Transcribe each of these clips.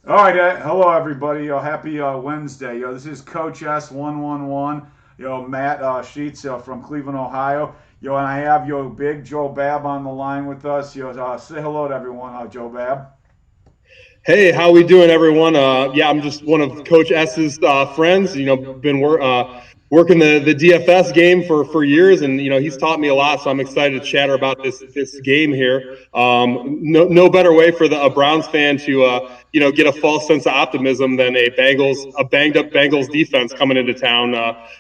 All right, hello everybody. Happy Wednesday. This is CoachS111. Matt Sheets from Cleveland, Ohio. And I have Big Joe Baab on the line with us. Say hello to everyone, Joe Baab. Hey, how we doing, everyone? Yeah, I'm just one of Coach S's friends. Been working the DFS game for years, and he's taught me a lot. So I'm excited to chatter about this game here. No better way for a Browns fan to get a false sense of optimism than a banged up Bengals defense coming into town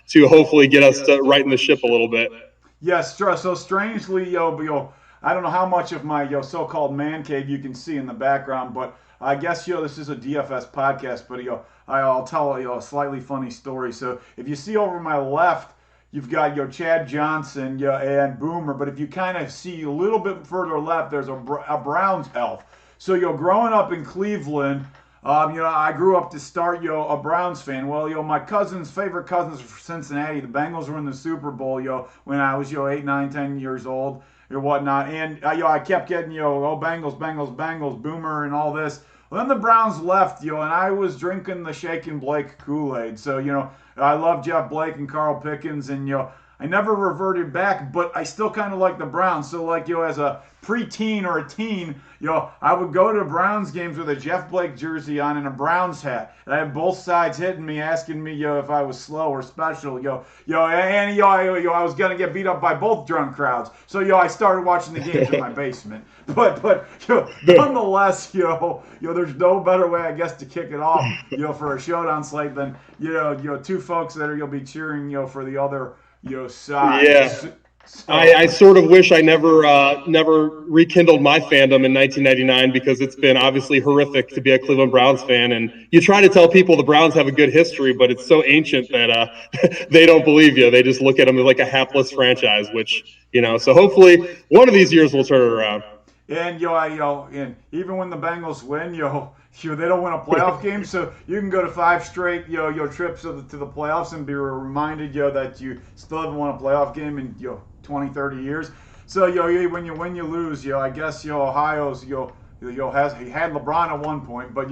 to hopefully get us to righten the ship a little bit. Yes, so strangely, I don't know how much of my so-called man cave you can see in the background, but I guess this is a DFS podcast, but I'll tell a slightly funny story. So if you see over my left, you've got Chad Johnson and Boomer, but if you kind of see a little bit further left, there's a Browns elf. So growing up in Cleveland. I grew up to start, a Browns fan. Well, my favorite cousins were from Cincinnati. The Bengals were in the Super Bowl, when I was, 8, 9, 10 years old or whatnot. And, I kept getting, oh, Bengals, Bengals, Bengals, Boomer and all this. Well, then the Browns left, and I was drinking the Shakin' Blake Kool-Aid. So, I love Jeff Blake and Carl Pickens, and, I never reverted back, but I still kind of like the Browns. So, like, as a preteen or a teen, I would go to Browns games with a Jeff Blake jersey on and a Browns hat. And I had both sides hitting me, asking me, if I was slow or special, I was gonna get beat up by both drunk crowds. So, I started watching the games in my basement. But, nonetheless, there's no better way, I guess, to kick it off, for a showdown slate than, two folks that you'll be cheering, for the other side. Yeah. So, I sort of wish I never rekindled my fandom in 1999 because it's been obviously horrific to be a Cleveland Browns fan. And you try to tell people the Browns have a good history, but it's so ancient that they don't believe you. They just look at them as like a hapless franchise, so hopefully one of these years we'll turn it around. And and even when the Bengals win, they don't win a playoff game, so you can go to 5 straight trips to the playoffs and be reminded that you still haven't won a playoff game in 20, 30 years. So when you win, you lose. I guess Ohio's he had LeBron at one point, but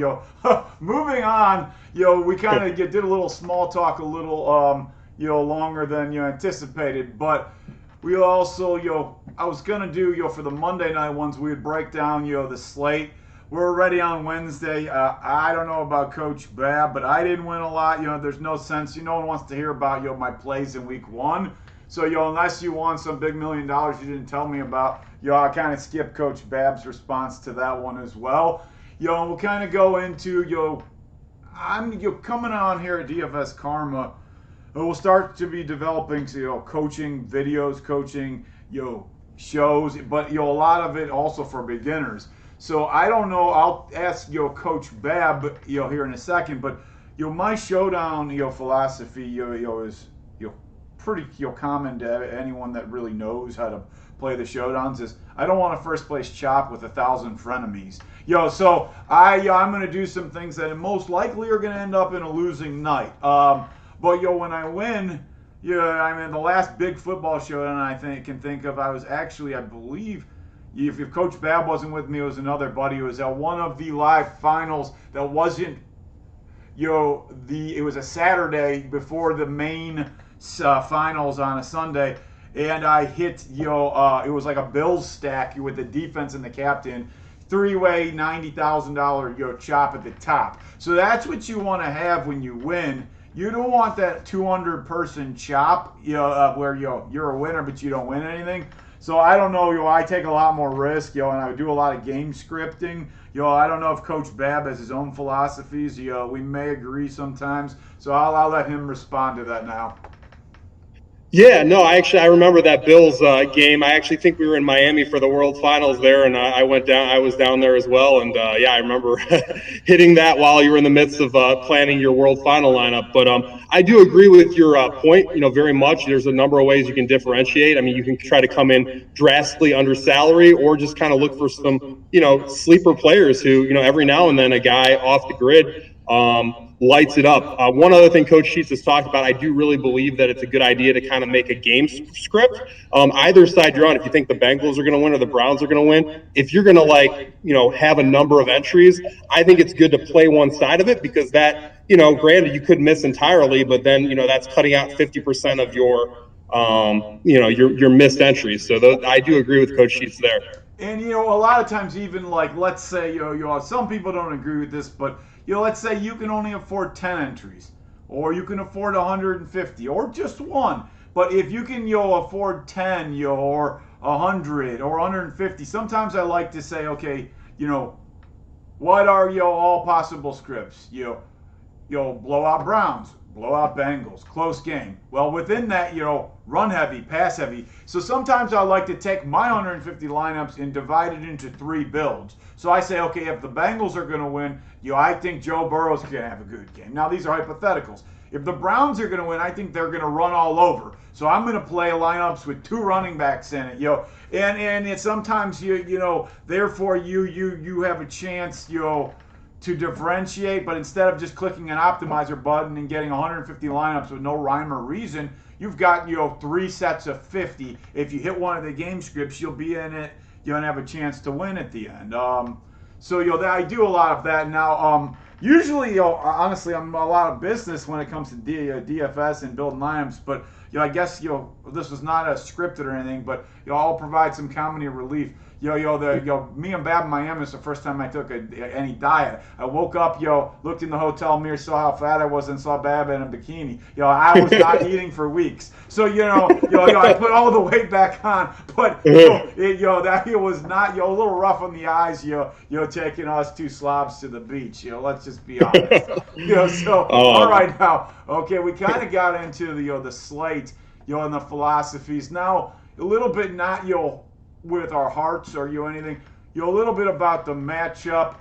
moving on, we kind of did a little small talk, a little longer than anticipated, but we also I was gonna do for the Monday night ones we would break down the slate. We're already on Wednesday. I don't know about Coach Baab, but I didn't win a lot. There's no sense. No one wants to hear about my plays in week 1. So unless you won some big $1 million you didn't tell me about, I kind of skipped Coach Baab's response to that one as well. We'll kind of go into I'm coming on here at DFS Karma. We'll start to be developing coaching videos, coaching shows, but a lot of it also for beginners. So I don't know. I'll ask Coach Baab here in a second, but my showdown philosophy is pretty common to anyone that really knows how to play the showdowns. Is I don't want a first place chop with 1,000 frenemies. So I'm gonna do some things that most likely are gonna end up in a losing night. But when I win, I mean the last big football showdown I can think of, I was actually, I believe, if Coach Baab wasn't with me, it was another buddy. It was at one of the live finals that wasn't, it was a Saturday before the main finals on a Sunday, and I hit, it was like a Bills stack with the defense and the captain, 3-way $90,000 chop at the top. So that's what you want to have when you win. You don't want that 200-person chop, where you're a winner but you don't win anything. So I don't know, I take a lot more risk, and I do a lot of game scripting. I don't know if Coach Baab has his own philosophies. We may agree sometimes. So I'll let him respond to that now. Yeah, no, I remember that Bills game. I actually think we were in Miami for the World Finals there, and I was down there as well. And yeah, I remember hitting that while you were in the midst of planning your World Final lineup. But I do agree with your point, very much. There's a number of ways you can differentiate. I mean, you can try to come in drastically under salary, or just kind of look for some, sleeper players who, every now and then a guy off the grid lights it up. One other thing Coach Sheets has talked about, I do really believe that it's a good idea to kind of make a game script. Either side you're on, if you think the Bengals are going to win or the Browns are going to win, if you're going to have a number of entries, I think it's good to play one side of it, because that, granted you could miss entirely, but then, that's cutting out 50% of your missed entries. So I do agree with Coach Sheets there. And a lot of times, even like, let's say, some people don't agree with this, but let's say you can only afford 10 entries, or you can afford 150, or just one. But if you can, afford 10, or 100 or 150, sometimes I like to say, okay, what are all possible scripts? Blowout Browns, blowout Bengals, close game. Well, within that, run heavy, pass heavy. So sometimes I like to take my 150 lineups and divide it into 3 builds. So I say, okay, if the Bengals are going to win, I think Joe Burrow's going to have a good game. Now, these are hypotheticals. If the Browns are going to win, I think they're going to run all over. So I'm going to play lineups with 2 running backs in it, and it's sometimes therefore you have a chance, to differentiate, but instead of just clicking an optimizer button and getting 150 lineups with no rhyme or reason, you've got 3 sets of 50. If you hit one of the game scripts, you'll be in it. You'll have a chance to win at the end. So I do a lot of that now. Usually, honestly, I'm a lot of business when it comes to DFS and building lineups, but I guess this was not a scripted or anything, but I'll provide some comedy relief. Me and Baab in Miami was the first time I took any diet. I woke up, looked in the hotel mirror, saw how fat I was, and saw Baab in a bikini. I was not eating for weeks. So I put all the weight back on, but it was not a little rough on the eyes. Taking us 2 slobs to the beach. Let's just be honest. All right now, okay, we kind of got into the slate, and the philosophies. Now a little bit not with our hearts or anything, a little bit about the matchup,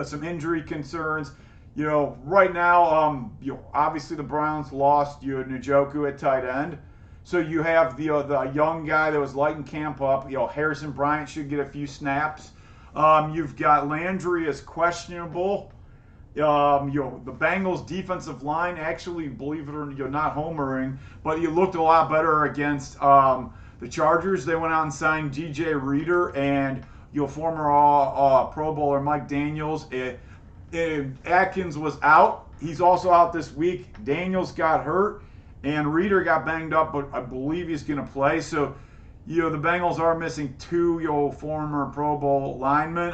some injury concerns. Right now, obviously the Browns lost Njoku at tight end, so you have the young guy that was lighting camp up. Harrison Bryant should get a few snaps. You've got Landry as questionable. The Bengals defensive line, actually, believe it or not, not homering, but you looked a lot better against the Chargers. They went out and signed DJ Reader and former Pro Bowler Mike Daniels. Atkins was out. He's also out this week. Daniels got hurt, and Reader got banged up, but I believe he's going to play. So, the Bengals are missing 2 former Pro Bowl linemen.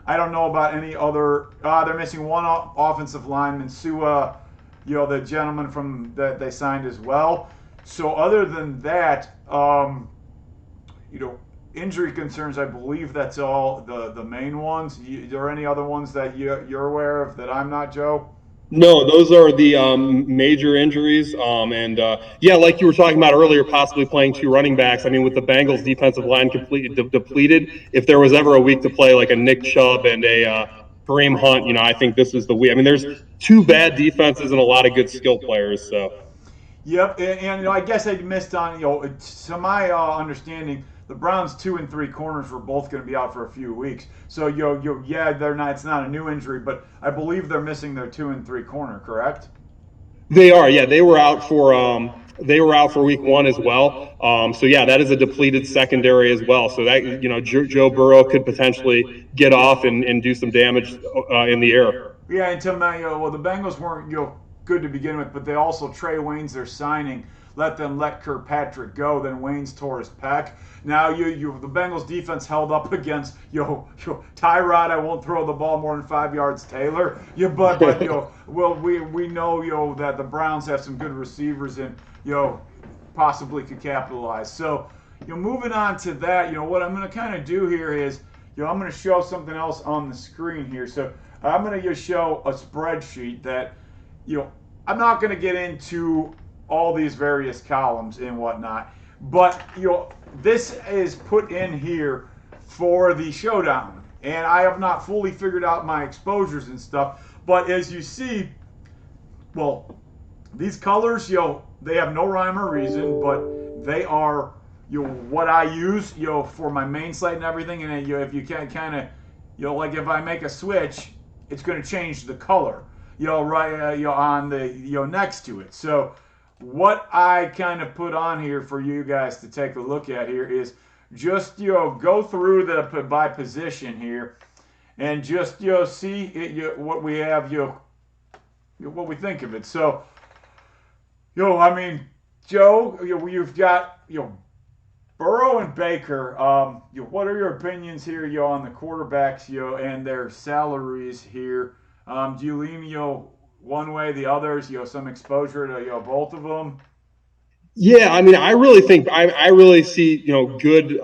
I don't know about any other. They're missing 1 offensive lineman, Sua, the gentleman from that they signed as well. So other than that, injury concerns, I believe that's all the main ones. Are there any other ones that you're aware of that I'm not, Joe? No, those are the major injuries. Like you were talking about earlier, possibly playing 2 running backs. I mean, with the Bengals defensive line completely depleted, if there was ever a week to play like a Nick Chubb and a Kareem Hunt, I think this is the week. I mean, there's 2 bad defenses and a lot of good skill players. So. Yep, and I guess I missed on, to my understanding, the Browns' 2 and 3 corners were both going to be out for a few weeks. So they're not. It's not a new injury, but I believe they're missing their 2 and 3 corner. Correct? They are. Yeah, they were out for week 1 as well. That is a depleted secondary as well. So that Joe Burrow could potentially get off and do some damage in the air. Yeah, and to my the Bengals weren't good to begin with, but they also Trey Waynes, their signing, let Kirkpatrick go. Then Waynes tore his pec. Now the Bengals defense held up against Tyrod. I won't throw the ball more than 5 yards. Taylor. But we know that the Browns have some good receivers and possibly could capitalize. So moving on to that, what I'm going to kind of do here is I'm going to show something else on the screen here. So I'm going to just show a spreadsheet that I'm not going to get into all these various columns and whatnot, but this is put in here for the showdown, and I have not fully figured out my exposures and stuff. But as you see, these colors, they have no rhyme or reason, but they are what I use for my main slate and everything. And if you can kind of like if I make a switch, it's going to change the color. right, on the, next to it. So what I kind of put on here for you guys to take a look at here is just, go through the by position here and just, see what we have, what we think of it. So, I mean, Joe, you've got, Burrow and Baker. What are your opinions here, on the quarterbacks, and their salaries here? Do you lean, one way, the others, some exposure to, both of them? Yeah, I mean, I really think I really see good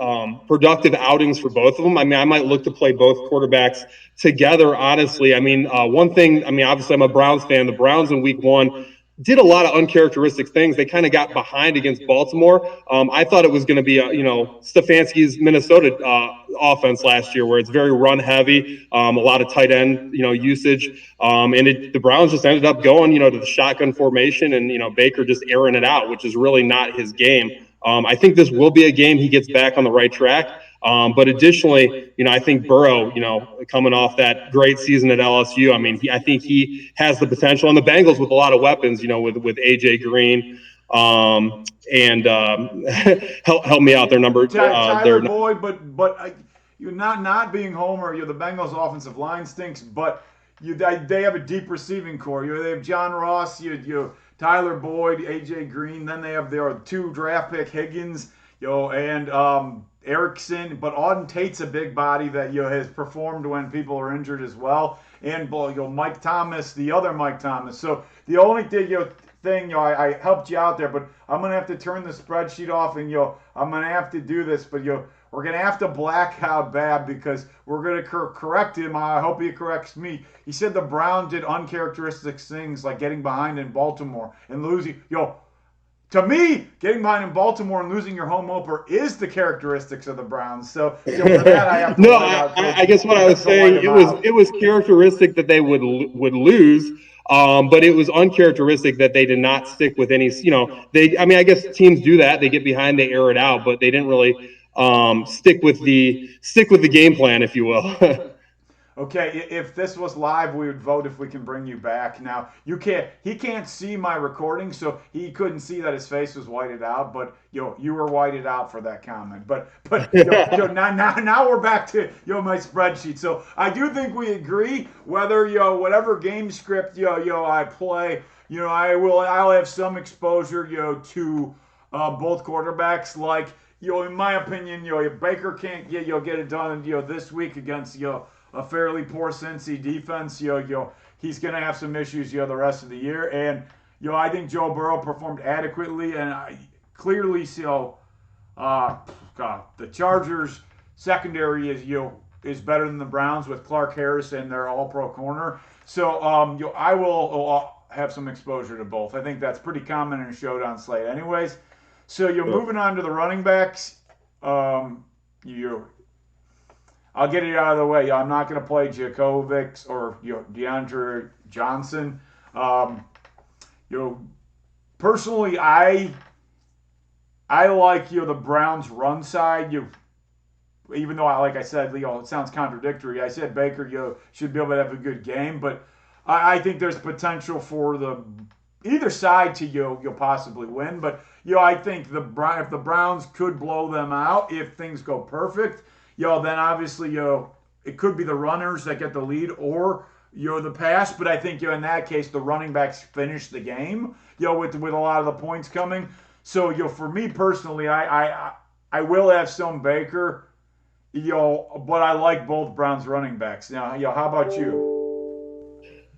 productive outings for both of them. I mean, I might look to play both quarterbacks together. Honestly, I mean, one thing. I mean, obviously, I'm a Browns fan. The Browns in Week 1 did a lot of uncharacteristic things. They kind of got behind against Baltimore. I thought it was going to be Stefanski's Minnesota offense last year, where it's very run heavy, a lot of tight end usage, the Browns just ended up going to the shotgun formation, and Baker just airing it out, which is really not his game. I think this will be a game he gets back on the right track. But additionally, I think Burrow, coming off that great season at LSU, I mean, I think he has the potential, and the Bengals with a lot of weapons, with AJ Green, and help me out. Their number, Tyler Boyd, but you're not being Homer. The Bengals' offensive line stinks, but they have a deep receiving core. They have John Ross, Tyler Boyd, AJ Green. Then they have their 2 draft pick Higgins, and Erickson. But Auden Tate's a big body that has performed when people are injured as well. And Mike Thomas, the other Mike Thomas. So the only thing, I helped you out there, but I'm gonna have to turn the spreadsheet off, and I'm gonna have to do this, but we're gonna have to black out Baab because we're gonna correct him. I hope he corrects me. He said the Browns did uncharacteristic things like getting behind in Baltimore and losing. To me, getting behind in Baltimore and losing your home opener is the characteristics of the Browns. So for that, I have to. No, I guess what I was saying, it was characteristic that they would lose. But it was uncharacteristic that they did not stick with any. I mean, I guess teams do that. They get behind, they air it out, but they didn't really stick with the game plan, if you will. Okay, if this was live, we would vote if we can bring you back. Now he can't see my recording, so he couldn't see that his face was whited out. But you were whited out for that comment. But now we're back to my spreadsheet. So I do think we agree. Whether whatever game script I play, I'll have some exposure to both quarterbacks. Like in my opinion, if Baker can't get it done this week against a fairly poor Cincy defense, he's going to have some issues, the rest of the year. And, I think Joe Burrow performed adequately, and I clearly see, the Chargers secondary is better than the Browns with Clark Harris and their All-Pro corner. So, I will have some exposure to both. I think that's pretty common in a showdown slate, anyways. So, moving on to the running backs. I'll get it out of the way. I'm not going to play Djokovic or DeAndre Johnson. Personally, I like the Browns' run side. Even though like I said, it sounds contradictory. I said Baker should be able to have a good game, but I think there's potential for either side to you'll possibly win. But I think if the Browns could blow them out if things go perfect. Then obviously, it could be the runners that get the lead or, the pass. But I think, in that case, the running backs finish the game, with a lot of the points coming. So, for me personally, I will have some Baker, but I like both Browns running backs. Now, how about you?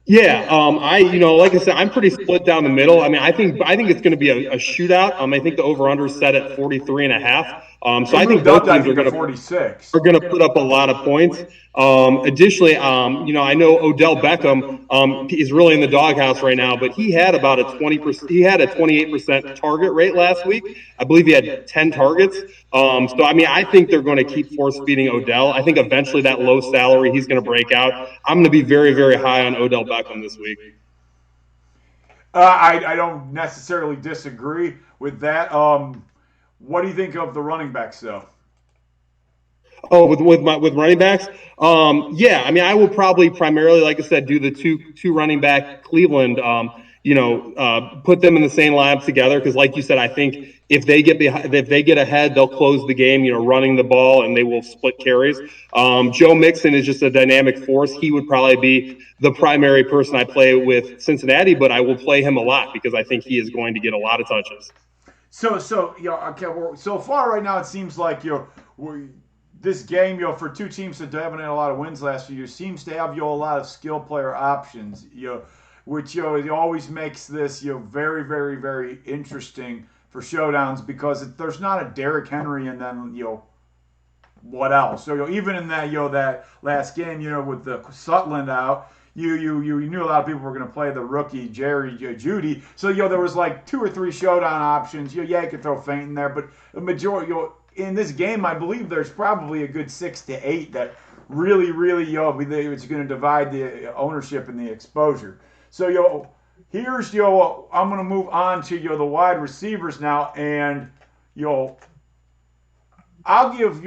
Yeah, like I said, I'm pretty split down the middle. I mean, I think it's going to be a shootout. I think the over/under is set at 43.5. So I think both teams are going to 46. Put up a lot of points. Additionally, I know Odell Beckham is really in the doghouse right now, but he had about a 20%. He had a 28% target rate last week. I believe he had 10 targets. So I mean, I think they're going to keep force feeding Odell. I think eventually that low salary he's going to break out. I'm going to be very, very high on Odell Beckham this week. I don't necessarily disagree with that. What do you think of the running backs, though? Oh, with running backs, yeah. I mean, I will probably primarily, like I said, do the two running back Cleveland. Put them in the same lineup together because, like you said, I think if they get ahead, they'll close the game. Running the ball and they will split carries. Joe Mixon is just a dynamic force. He would probably be the primary person I play with Cincinnati, but I will play him a lot because I think he is going to get a lot of touches. So okay. Well, so far right now, it seems like this game, for two teams that haven't had a lot of wins last few years, seems to have a lot of skill player options. Which it always makes this very very very interesting for showdowns because there's not a Derrick Henry and then what else. So even in that that last game with the Sutland out. You knew a lot of people were going to play the rookie Jerry Jeudy, so there was like 2 or 3 showdown options. You could throw Feint in there, but the majority in this game, I believe there's probably a good 6 to 8 that really it's going to divide the ownership and the exposure. So here's I'm going to move on to the wide receivers now, and I'll give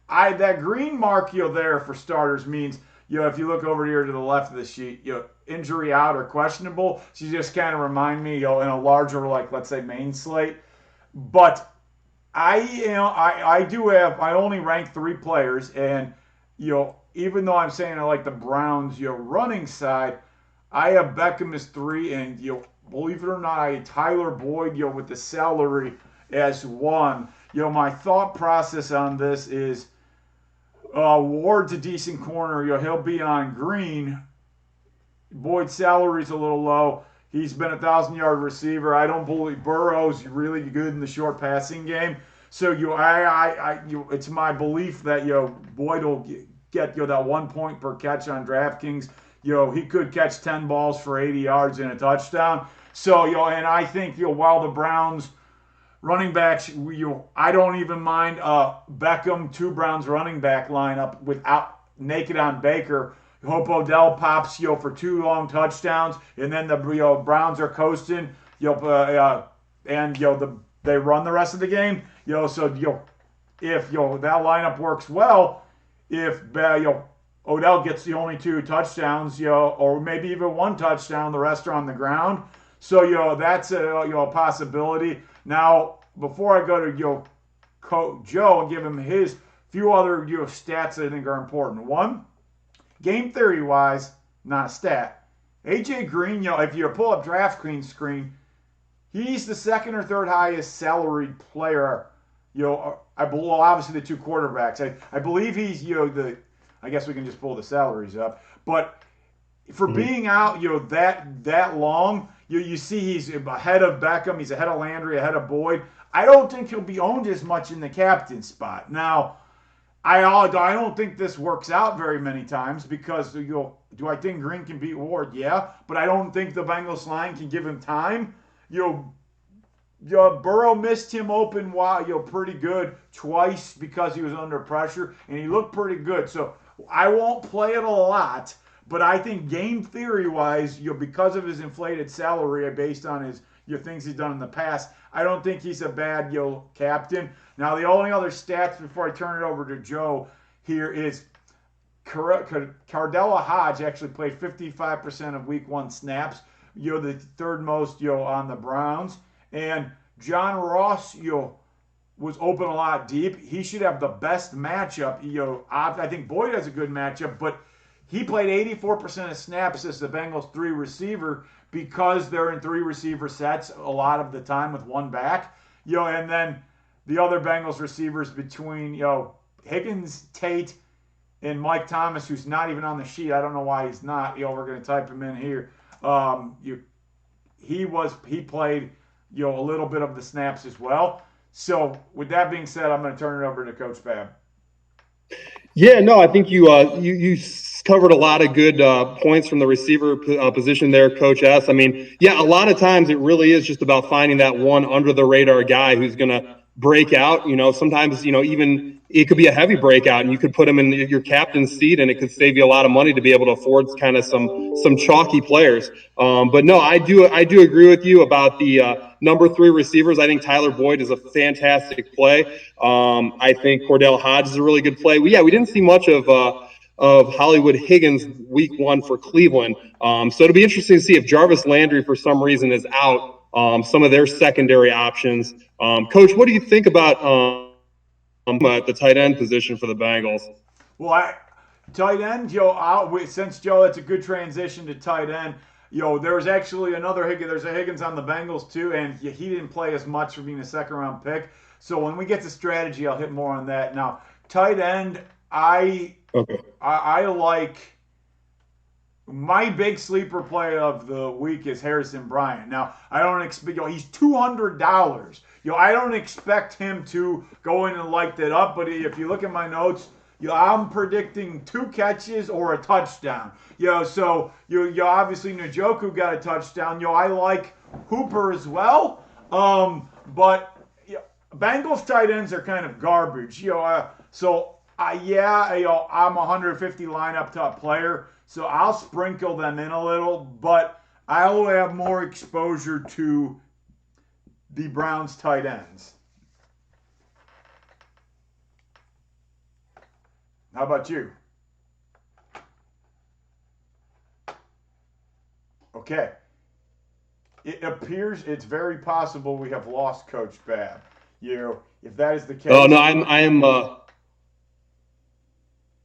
that green mark there for starters means. If you look over here to the left of the sheet, injury out or questionable. So you just kind of remind me, in a larger, like let's say main slate. But I only rank 3 players, and even though I'm saying I like the Browns, running side, I have Beckham as 3, and believe it or not, I had Tyler Boyd, with the salary as 1. My thought process on this is. Ward's a decent corner. He'll be on green. Boyd's salary's a little low. He's been a 1,000-yard receiver. I don't believe Burrow's really good in the short passing game. So it's my belief that Boyd will get that 1 point per catch on DraftKings. He could catch 10 balls for 80 yards and a touchdown. So and I think while the Browns. Running backs, I don't even mind Beckham, 2 Browns running back lineup without naked on Baker. Hope Odell pops for 2 long touchdowns, and then the Browns are coasting. And they run the rest of the game. So if that lineup works well, if Odell gets the only 2 touchdowns, or maybe even 1 touchdown, the rest are on the ground. So that's a possibility. Now, before I go to Coach Joe and give him his few other stats I think are important. 1, game theory wise, not a stat. AJ Green, if you pull up DraftKings screen, he's the 2nd or 3rd highest salaried player. Obviously the 2 quarterbacks. I believe he's I guess we can just pull the salaries up, but for being out that long. You see he's ahead of Beckham, he's ahead of Landry, ahead of Boyd. I don't think he'll be owned as much in the captain spot. Now, I don't think this works out very many times because do I think Green can beat Ward? Yeah, but I don't think the Bengals line can give him time. Burrow missed him open pretty good twice because he was under pressure, and he looked pretty good. So I won't play it a lot. But I think game theory-wise, because of his inflated salary based on his things he's done in the past, I don't think he's a bad captain. Now, the only other stats before I turn it over to Joe here is Cardella Hodge actually played 55% of Week 1 snaps. The 3rd most on the Browns, and John Ross was open a lot deep. He should have the best matchup. I think Boyd has a good matchup, but. He played 84% of snaps as the Bengals 3 receiver because they're in 3 receiver sets a lot of the time with 1 back. And then the other Bengals receivers between Higgins, Tate, and Mike Thomas, who's not even on the sheet. I don't know why he's not. We're going to type him in here. He played a little bit of the snaps as well. So with that being said, I'm going to turn it over to Coach Baab. Yeah, no, I think you covered a lot of good points from the receiver position there, Coach S. I mean, yeah, a lot of times it really is just about finding that one under the radar guy who's going to breakout, sometimes, even it could be a heavy breakout and you could put him in your captain's seat and it could save you a lot of money to be able to afford kind of some chalky players. But no, I do agree with you about the number 3 receivers. I think Tyler Boyd is a fantastic play. I think Cordell Hodge is a really good play. We didn't see much of Hollywood Higgins week 1 for Cleveland. So it'll be interesting to see if Jarvis Landry for some reason is out. Some of their secondary options. Coach, what do you think about the tight end position for the Bengals? Well, tight end, since Joe, that's a good transition to tight end. There's actually another Higgins. There's a Higgins on the Bengals too, and he didn't play as much for being a second-round pick. So when we get to strategy, I'll hit more on that. Now, tight end, I like. My big sleeper play of the week is Harrison Bryant. Now, I don't expect, he's $200. I don't expect him to go in and light that up, but if you look at my notes, I'm predicting 2 catches or a touchdown. So obviously Njoku got a touchdown. I like Hooper as well. But Bengals tight ends are kind of garbage. I'm a 150 lineup top player. So I'll sprinkle them in a little, but I'll have more exposure to the Browns tight ends. How about you? Okay. It appears it's very possible we have lost Coach Baab. If that is the case. Oh no, I am.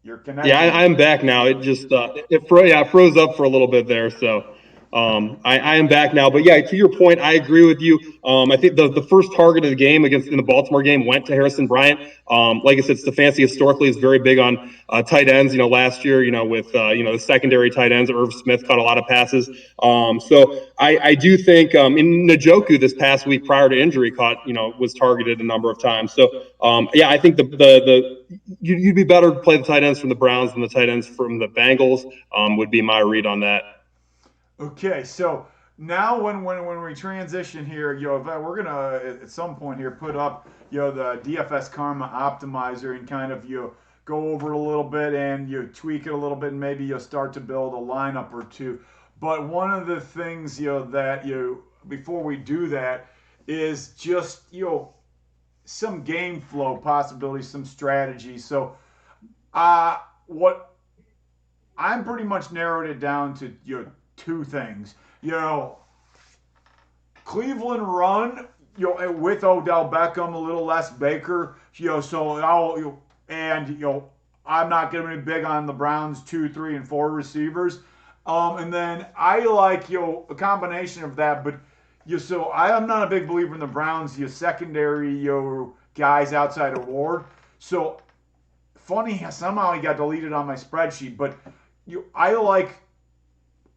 You're connected. Yeah, I'm back now. It just froze up for a little bit there. So I am back now. But yeah, to your point, I agree with you. I think the first target of the game in the Baltimore game went to Harrison Bryant. Like I said, Stefanski historically is very big on tight ends. Last year, with the secondary tight ends, Irv Smith caught a lot of passes. So I do think in Njoku this past week prior to injury was targeted a number of times. So I think you'd be better to play the tight ends from the Browns than the tight ends from the Bengals. Would be my read on that. Okay, so now when we transition here, we're gonna at some point here put up the DFS Karma Optimizer and kind of go over it a little bit and you tweak it a little bit and maybe you'll start to build a lineup or two. But one of the things that before we do that is just some game flow possibilities, some strategy. So what I'm pretty much narrowed it down to 2 things. Cleveland run, with Odell Beckham, a little less Baker, so I'm not going to be big on the Browns 2, 3, and 4 receivers. And then I like a combination of that, but so I am not a big believer in the Browns secondary guys outside of Ward. So funny, somehow he got deleted on my spreadsheet, but I like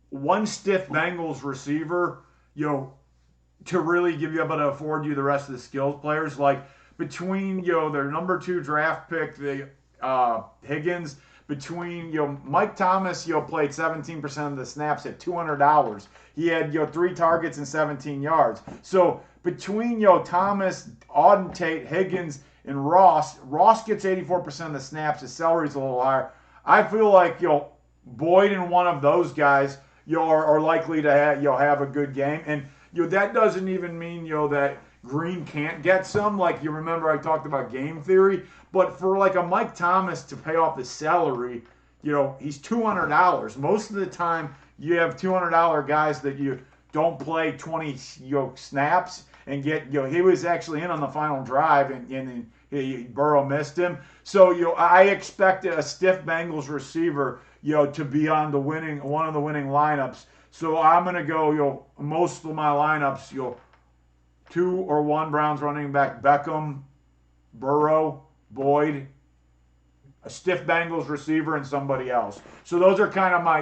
one stiff Bengals receiver, to really give you able to afford you the rest of the skills players. Like between their number 2 draft pick, the Higgins, between Mike Thomas, played 17% of the snaps at $200. He had 3 targets and 17 yards. So between Thomas, Auden Tate, Higgins, and Ross gets 84% of the snaps. His salary's a little higher. I feel like Boyd and one of those guys are likely to have a good game. And that doesn't even mean that Green can't get some. Like, you remember I talked about game theory, but for like a Mike Thomas to pay off his salary, he's $200. Most of the time you have $200 guys that you don't play 20 snaps and get he was actually in on the final drive and Burrow missed him. So I expected a stiff Bengals receiver to be on one of the winning lineups. So I'm gonna go most of my lineups 2 or 1 Browns running back, Beckham, Burrow, Boyd, a stiff Bengals receiver, and somebody else. So those are kind of my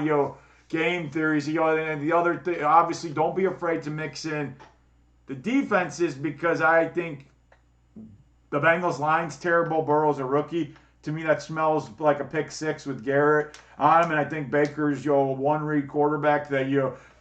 game theories. And the other thing, obviously, don't be afraid to mix in the defenses, because I think the Bengals line's terrible. Burrow's a rookie. To me, that smells like a pick 6 with Garrett on him, and I think Baker's one read quarterback that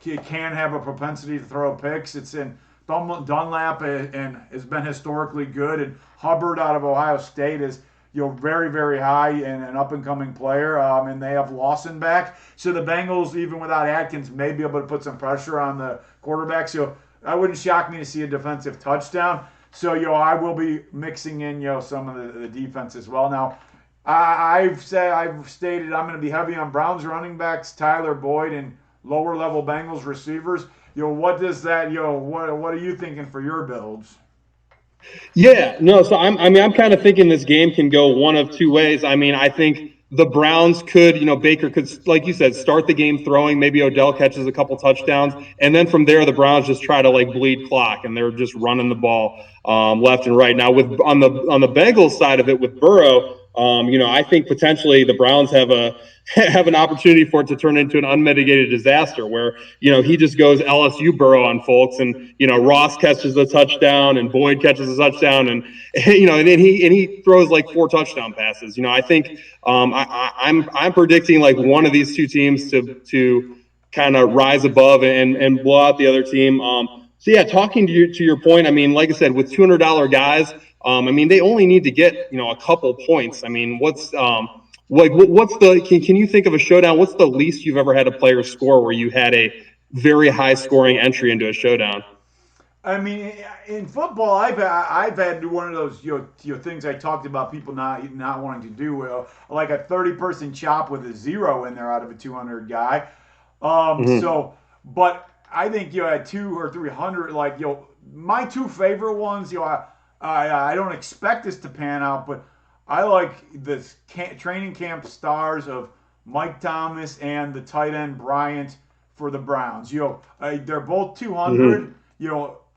can have a propensity to throw picks. It's in Dunlap and has been historically good, and Hubbard out of Ohio State is very very high and an up and coming player. And they have Lawson back, so the Bengals even without Atkins may be able to put some pressure on the quarterback. So I wouldn't shock me to see a defensive touchdown. So I will be mixing in some of the defense as well. Now I've stated I'm going to be heavy on Browns running backs, Tyler Boyd, and lower level Bengals receivers. What does that what are you thinking for your builds? Yeah, no. So I'm kind of thinking this game can go one of two ways. I mean, I think the Browns could, Baker could, like you said, start the game throwing. Maybe Odell catches a couple touchdowns, and then from there, the Browns just try to bleed clock, and they're just running the ball left and right. Now, with on the Bengals side of it, with Burrow, I think potentially the Browns have an opportunity for it to turn into an unmitigated disaster where, he just goes LSU Burrow on folks, and, Ross catches a touchdown and Boyd catches a touchdown, and, and then he throws 4 touchdown passes. I think I'm predicting one of these two teams to kind of rise above and blow out the other team. So yeah, talking to your point, I mean, like I said, with $200 guys, I mean, they only need to get, a couple points. I mean, what's the, can you think of a showdown? What's the least you've ever had a player score where you had a very high scoring entry into a showdown? I mean, in football, I've had one of those things I talked about people not wanting to do, like a 30-person chop with a 0 in there out of a 200 guy. So, but I think at 200 or 300, my two favorite ones, I don't expect this to pan out, but I like the training camp stars of Mike Thomas and the tight end Bryant for the Browns. They're both 200.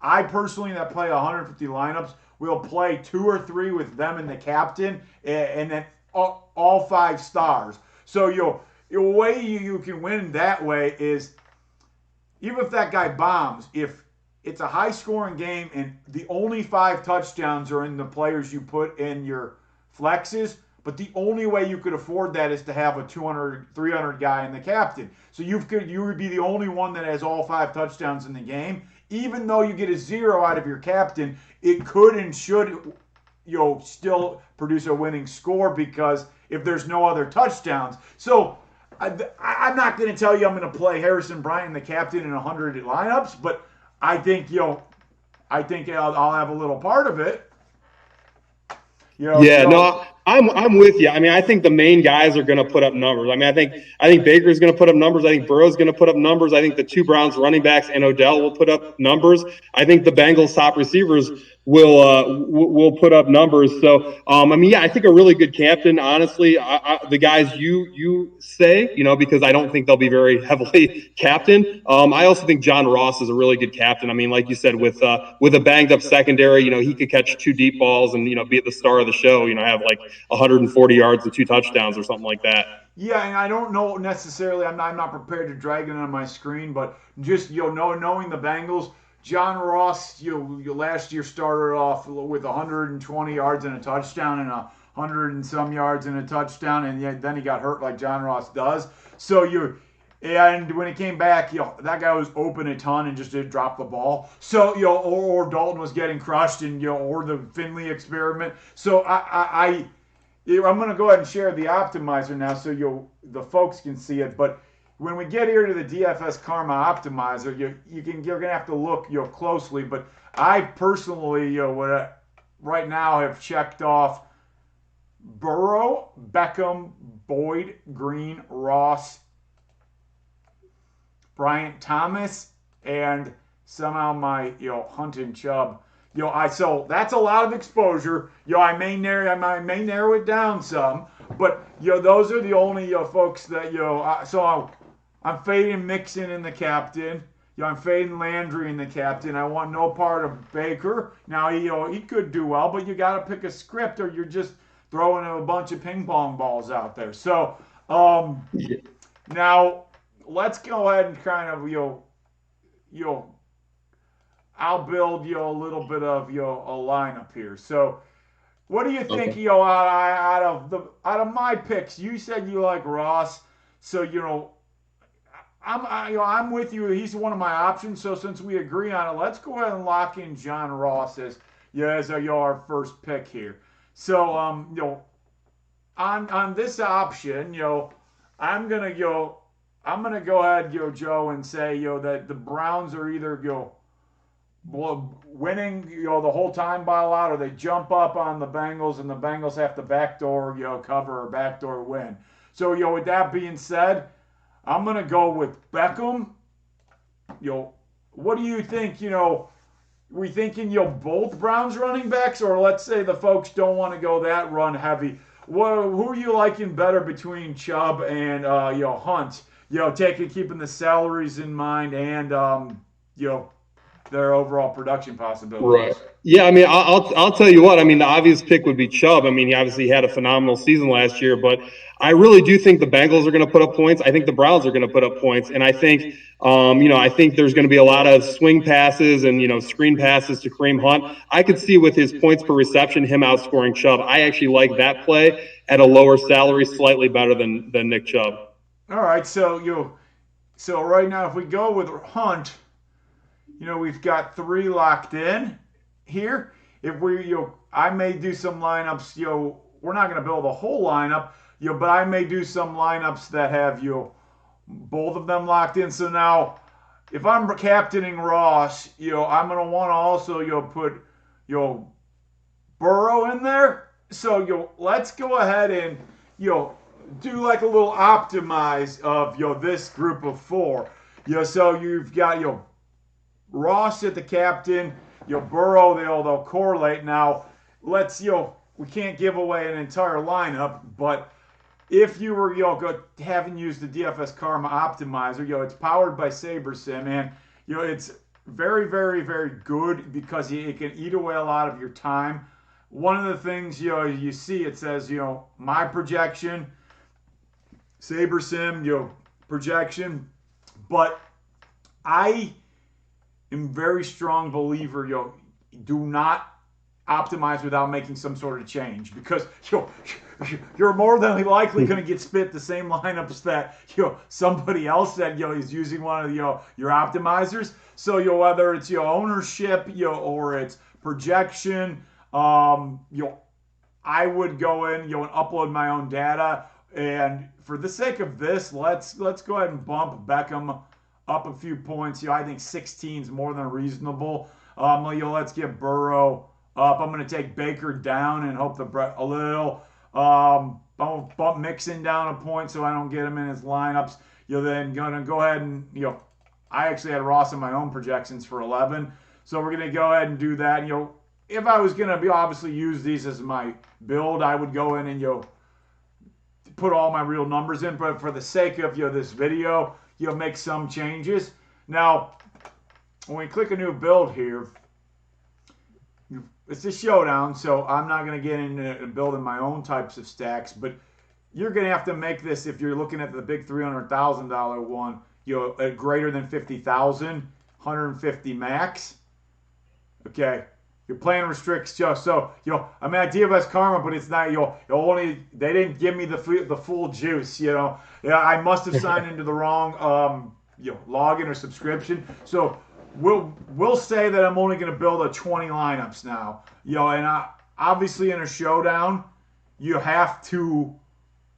I personally that play 150 lineups will play 2 or 3 with them and the captain, and then all 5 stars. So the way you can win that way is even if that guy bombs, if it's a high scoring game and the only 5 touchdowns are in the players you put in your flexes, but the only way you could afford that is to have a 200, 300 guy in the captain. So you would be the only one that has all 5 touchdowns in the game. Even though you get a 0 out of your captain, it could and should still produce a winning score because if there's no other touchdowns. So I'm not going to tell you I'm going to play Harrison Bryant, the captain, in 100 lineups, but I think I'll have a little part of it. No, I'm with you. I mean, I think the main guys are going to put up numbers. I mean, I think Baker's going to put up numbers. I think Burrow's going to put up numbers. I think the 2 Browns running backs and Odell will put up numbers. I think the Bengals top receivers will put up numbers. So, I mean, yeah, I think a really good captain, honestly, the guys you say, because I don't think they'll be very heavily captain. I also think John Ross is a really good captain. I mean, like you said, with a banged up secondary, he could catch 2 deep balls and, be at the star of the show, have 140 yards and 2 touchdowns or something like that. Yeah, and I don't know necessarily. I'm not prepared to drag it on my screen, but just knowing the Bengals, John Ross, last year started off with 120 yards and a touchdown and 100 and some yards and a touchdown, and then he got hurt like John Ross does. So and when he came back, that guy was open a ton and just did drop the ball. So or Dalton was getting crushed, and or the Finley experiment. So I'm going to go ahead and share the optimizer now, so the folks can see it. But when we get here to the DFS Karma optimizer, you're going to have to look closely. But I personally right now have checked off Burrow, Beckham, Boyd, Green, Ross, Bryant, Thomas, and somehow my Hunt and Chubb. So that's a lot of exposure. I may narrow it down some, but those are the only folks that so I'm fading Mixon in the captain. I'm fading Landry in the captain. I want no part of Baker. Now he could do well, but you got to pick a script, or you're just throwing a bunch of ping pong balls out there. So now let's go ahead and kind of I'll build a little bit of a lineup here. So what do you think out of my picks? You said you like Ross, so I'm with you. He's one of my options. So since we agree on it, let's go ahead and lock in John Ross as our first pick here. So on this option, I'm gonna go ahead, Joe, and say that the Browns are either winning the whole time by a lot, or they jump up on the Bengals and the Bengals have to backdoor cover or backdoor win. So with that being said, I'm gonna go with Beckham. What do you think? We thinking both Browns running backs, or let's say the folks don't want to go that run heavy. Who are you liking better between Chubb and Hunt? Keeping the salaries in mind and their overall production possibilities. Right. Yeah, I mean, I'll tell you what. I mean, the obvious pick would be Chubb. I mean, he obviously had a phenomenal season last year, but I really do think the Bengals are going to put up points. I think the Browns are going to put up points, and I think, I think there's going to be a lot of swing passes and screen passes to Kareem Hunt. I could see with his points per reception him outscoring Chubb. I actually like that play at a lower salary, slightly better than Nick Chubb. All right, so right now if we go with Hunt. We've got 3 locked in here. If I may do some lineups. We're not going to build a whole lineup. But I may do some lineups that have both of them locked in. So now, if I'm captaining Ross, I'm going to want to also put Burrow in there. So let's go ahead and do like a little optimize of this group of 4. So you've got Ross at the captain, Burrow, they'll correlate. Now, let's, we can't give away an entire lineup, but if you were, having used the DFS Karma Optimizer, it's powered by SaberSim, and, it's very, very, very good because it can eat away a lot of your time. One of the things, you see, it says, my projection, SaberSim, projection, but I am very strong believer, do not optimize without making some sort of change, because you're more than likely going to get spit the same lineups that somebody else that is using one of your optimizers. So whether it's ownership or it's projection, I would go in and upload my own data. And for the sake of this, let's go ahead and bump Beckham up a few points. I think 16 is more than reasonable. Let's get Burrow up. I'm going to take Baker down and hope a little. Bump Mixon down a point so I don't get him in his lineups. Then going to go ahead and I actually had Ross in my own projections for 11, so we're going to go ahead and do that. If I was going to obviously use these as my build, I would go in and put all my real numbers in. But for the sake of this video, make some changes. Now, when we click a new build here, it's a showdown, so I'm not going to get into building my own types of stacks, but you're going to have to make this, if you're looking at the big $300,000 one, at greater than 50,000, 150 max. Okay, your plan restricts just so I'm at DFS Karma, but it's not they didn't give me the full juice. I must have signed into the wrong login or subscription. So we'll say that I'm only going to build a 20 lineups now. And obviously in a showdown, you have to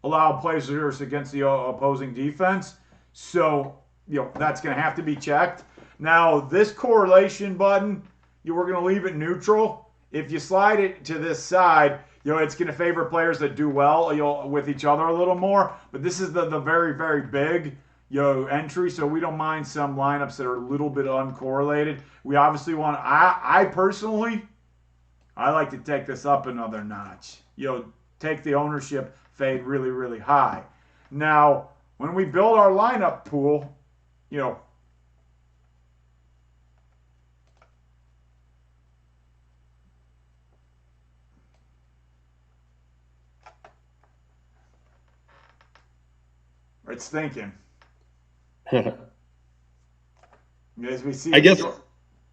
allow players against the opposing defense. So that's going to have to be checked. Now this correlation button, we're going to leave it neutral. If you slide it to this side, it's going to favor players that do well, with each other a little more. But this is the very, very big, entry, so we don't mind some lineups that are a little bit uncorrelated. We obviously want. I personally, I like to take this up another notch. Take the ownership fade really, really high. Now, when we build our lineup pool, it's thinking. As we see, I guess,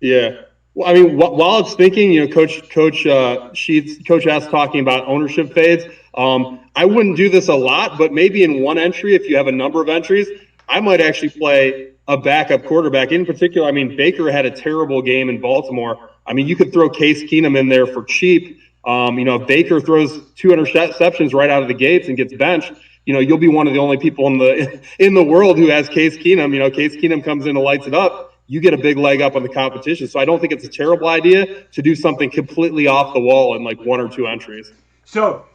yeah. Well, I mean, while it's thinking, Coach S talking about ownership fades. I wouldn't do this a lot, but maybe in one entry, if you have a number of entries, I might actually play a backup quarterback. In particular, I mean, Baker had a terrible game in Baltimore. I mean, you could throw Case Keenum in there for cheap. If Baker throws 2 interceptions right out of the gates and gets benched, you'll be one of the only people in the world who has Case Keenum. Case Keenum comes in and lights it up. You get a big leg up on the competition. So I don't think it's a terrible idea to do something completely off the wall in like 1 or 2 entries. So,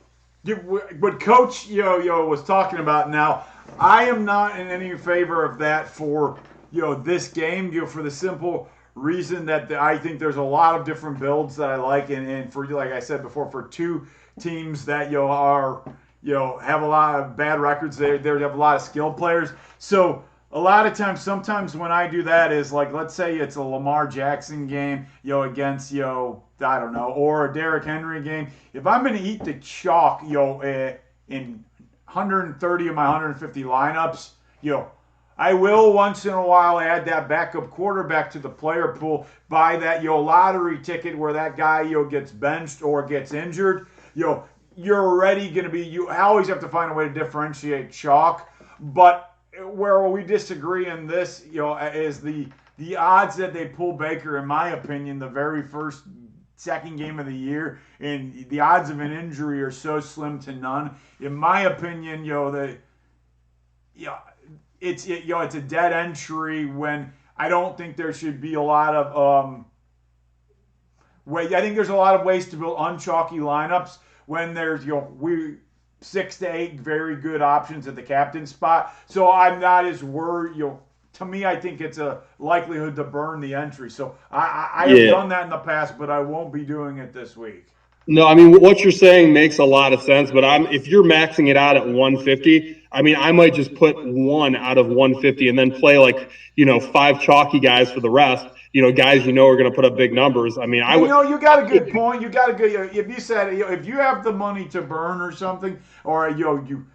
what Coach was talking about now, I am not in any favor of that for this game. For the simple reason that I think there's a lot of different builds that I like, and for like I said before, for 2 teams that are have a lot of bad records, they have a lot of skilled players. So a lot of times, sometimes when I do that is like, let's say it's a Lamar Jackson game, against I don't know, or a Derrick Henry game. If I'm going to eat the chalk, in 130 of my 150 lineups, I will once in a while add that backup quarterback to the player pool, buy that lottery ticket where that guy gets benched or gets injured. You're already going to be. You always have to find a way to differentiate chalk, but where we disagree in this, is the odds that they pull Baker. In my opinion, the very second game of the year, and the odds of an injury are so slim to none. In my opinion, it's a dead entry when I don't think there should be a lot of I think there's a lot of ways to build unchalky lineups when there's 6 to 8 very good options at the captain spot. So I'm not as worried. To me, I think it's a likelihood to burn the entry. So I have done that in the past, but I won't be doing it this week. No, I mean, what you're saying makes a lot of sense, but if you're maxing it out at 150, I mean, I might just put 1 out of 150 and then play 5 chalky guys for the rest. Guys are going to put up big numbers. I mean, you got a good point. You got a good. If you said if you have the money to burn or something, or if you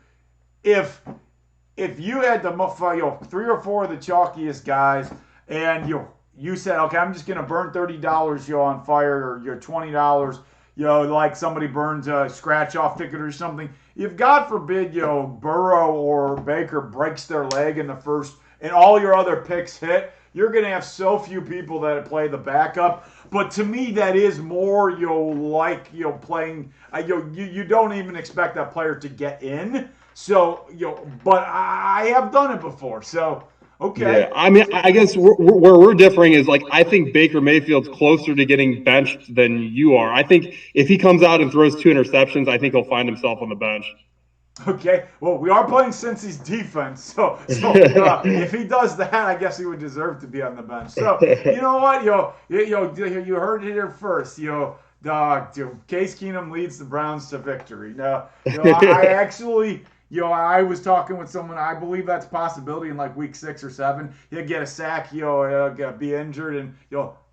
had the 3 or 4 of the chalkiest guys, and you said, okay, I'm just going to burn $30 on fire, or $20. Like somebody burns a scratch off ticket or something. If God forbid, Burrow or Baker breaks their leg in the first, and all your other picks hit, you're going to have so few people that play the backup. But to me, that is more playing. You don't even expect that player to get in. So but I have done it before. So. Okay. Yeah, I mean, I guess where we're differing is I think Baker Mayfield's closer to getting benched than you are. I think if he comes out and throws 2 interceptions, I think he'll find himself on the bench. Okay. Well, we are playing Cincy's defense, so if he does that, I guess he would deserve to be on the bench. So you know what, you heard it here first. Case Keenum leads the Browns to victory. Now, I actually. I was talking with someone. I believe that's a possibility in week 6 or 7. He'll get a sack. He'll be injured, and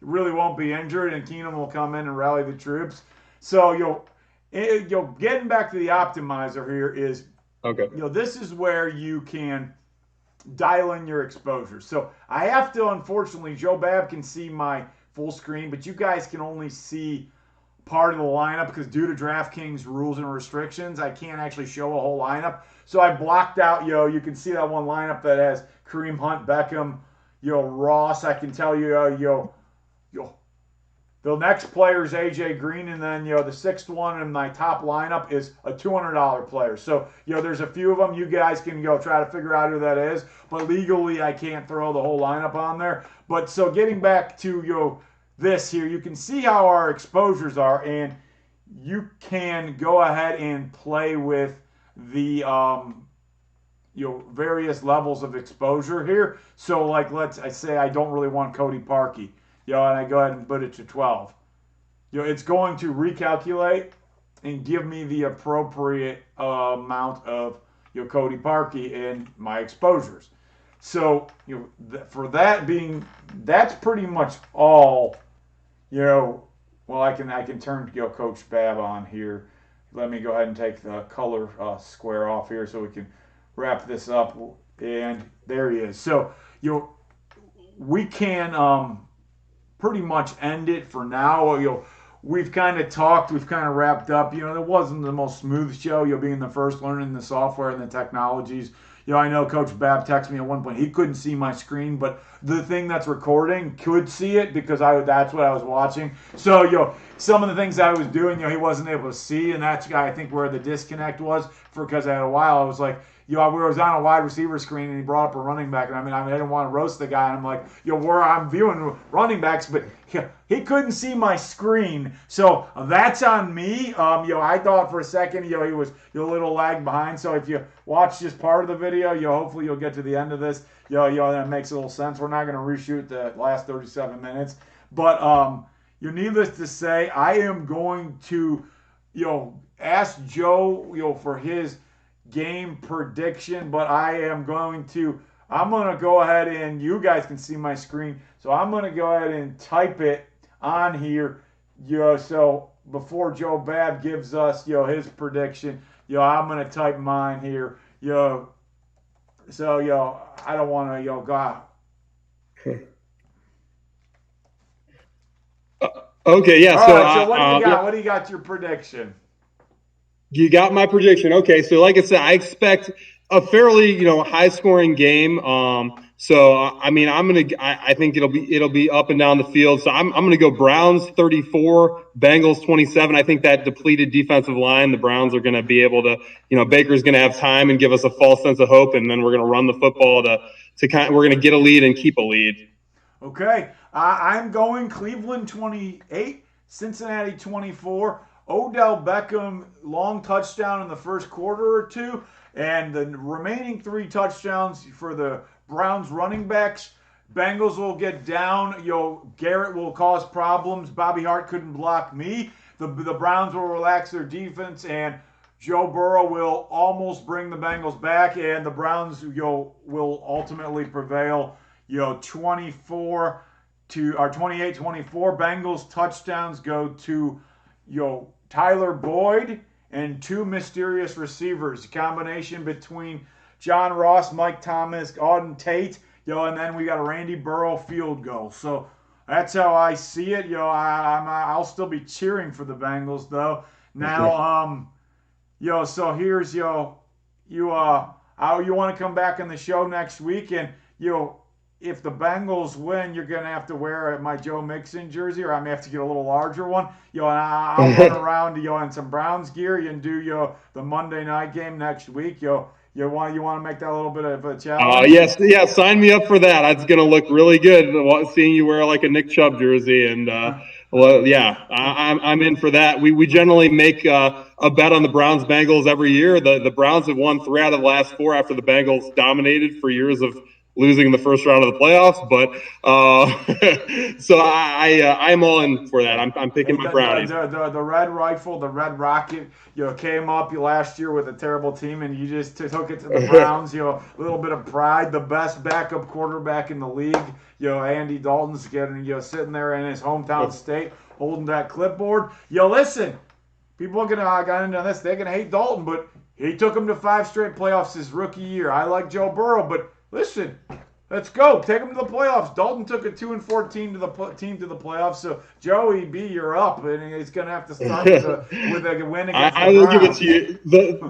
really won't be injured. And Keenum will come in and rally the troops. So getting back to the optimizer here is okay. This is where you can dial in your exposure. So I have to, unfortunately, Joe Baab can see my full screen, but you guys can only see part of the lineup because due to DraftKings rules and restrictions, I can't actually show a whole lineup. So I blocked out, you can see that one lineup that has Kareem Hunt, Beckham, Ross. I can tell you, the next player is AJ Green, and then, the 6th one in my top lineup is a $200 player. So, there's a few of them. You guys can try to figure out who that is, but legally I can't throw the whole lineup on there. But so getting back to, this here, you can see how our exposures are, and you can go ahead and play with the various levels of exposure here. So I say I don't really want Cody Parkey, and I go ahead and put it to 12. It's going to recalculate and give me the appropriate amount of Cody Parkey in my exposures. So for that's pretty much all. Well, I can turn Coach Baab on here. Let me go ahead and take the color square off here so we can wrap this up. And there he is. So, we can pretty much end it for now. We've kind of talked. We've kind of wrapped up. It wasn't the most smooth show. Being the first learning the software and the technologies. I know Coach Baab texted me at one point. He couldn't see my screen, but the thing that's recording could see it because that's what I was watching. So, some of the things I was doing, he wasn't able to see, and that's, I think, where the disconnect was because I had a while. I was like, we was on a wide receiver screen, and he brought up a running back, and I didn't want to roast the guy. And I'm like, where I'm viewing running backs, but he couldn't see my screen, so that's on me. I thought for a second, he was a little lag behind. So if you watch just part of the video, hopefully you'll get to the end of this. That makes a little sense. We're not going to reshoot the last 37 minutes, but needless to say, I am going to, ask Joe, for his game prediction, but I'm going to go ahead, and you guys can see my screen, so I'm going to go ahead and type it on here, so before Joe Baab gives us, his prediction, I'm going to type mine here, so, I don't want to, go. Okay, yeah. All right, so what do you got? What do you got your prediction? You got my prediction. Okay, so like I said, I expect a fairly, high-scoring game. So I think it'll be up and down the field. So I'm gonna go Browns 34, Bengals 27. I think that depleted defensive line, the Browns are gonna be able to, Baker's gonna have time and give us a false sense of hope, and then we're gonna run the football we're gonna get a lead and keep a lead. Okay, I'm going Cleveland 28, Cincinnati 24. Odell Beckham long touchdown in the first quarter or two, and the remaining 3 touchdowns for the Browns running backs. Bengals will get down. Garrett will cause problems. Bobby Hart couldn't block me. The Browns will relax their defense, and Joe Burrow will almost bring the Bengals back, and the Browns will ultimately prevail. 28-24. Bengals touchdowns go to Tyler Boyd and 2 mysterious receivers, a combination between John Ross, Mike Thomas, Auden Tate, and then we got a Randy Burrow field goal. So that's how I see it. I'll still be cheering for the Bengals though. Now, so here's you want to come back on the show next week, and if the Bengals win, you're going to have to wear my Joe Mixon jersey, or I'm going to have to get a little larger one. And I'll run around, in some Browns gear, and do, the Monday night game next week. You want to make that a little bit of a challenge? Yes. Yeah, sign me up for that. It's going to look really good seeing you wear like a Nick Chubb jersey. And, I'm in for that. We generally make a bet on the Browns-Bengals every year. The Browns have won 3 out of the last 4 after the Bengals dominated for years of losing the first round of the playoffs, but so I'm all in for that. I'm picking my Brownies. The Red Rifle, the Red Rocket, came up last year with a terrible team, and you just took it to the Browns. A little bit of pride. The best backup quarterback in the league. Andy Dalton's getting sitting there in his hometown state, holding that clipboard. Listen, people are gonna get into this. They're gonna hate Dalton, but he took him to 5 straight playoffs his rookie year. I like Joe Burrow, but listen, let's go. Take them to the playoffs. Dalton took a 2-14 team to the playoffs. So Joey B, you're up, and he's going to have to start with a win against the Browns. I will give it to you.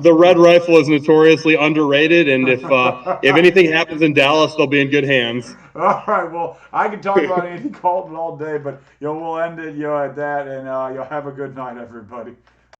The Red Rifle is notoriously underrated, and if anything happens in Dallas, they'll be in good hands. All right. Well, I can talk about Andy Dalton all day, but we'll end it at that, and you'll have a good night, everybody.